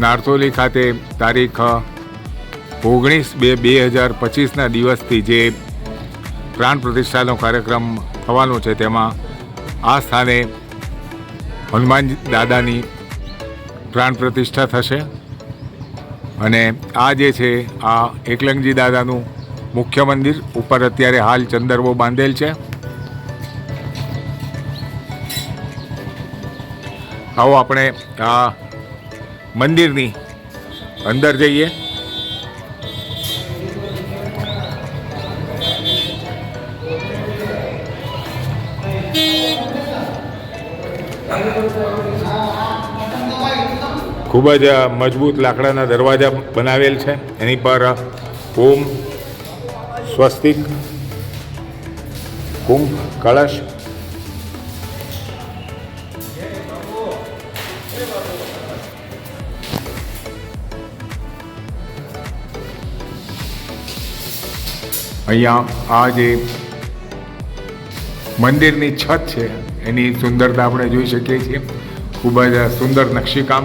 નારસોલી ખાતે તારીખ 19/2/2025ના દિવસથી જે પ્રાણ પ્રતિષ્ઠાનો કાર્યક્રમ થવાનો છે તેમાં આ સ્થાને હનુમાન દાદાની પ્રાણ પ્રતિષ્ઠા થશે અને આ જે છે આ એકલંગજી દાદાનું મુખ્ય મંદિર ઉપર અત્યારે હાલ ચંદરવો બાંધેલ છે। આવો આપણે આ મંદિરની અંદર જઈએ। ખૂબ જ મજબૂત લાકડાના દરવાજા બનાવેલ છે, એની પર ઓમ, સ્વસ્તિક, કુંભ, કળશ, અહીંયા આ જે મંદિરની છત છે એની સુંદરતા આપણે જોઈ શકીએ છીએ। ખૂબ જ સુંદર નકશીકામ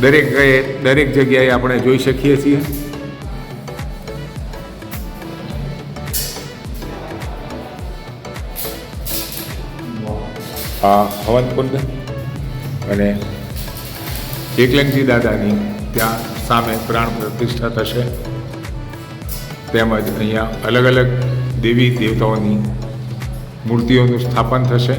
દરેક જગ્યાએ આપણે જોઈ શકીએ છીએ। આ હવનકુંડ અને એકલંગજી દાદાની ત્યાં સામે પ્રાણ પ્રતિષ્ઠા થશે, તેમજ અહીંયા અલગ અલગ દેવી દેવતાઓની મૂર્તિઓનું સ્થાપન થશે।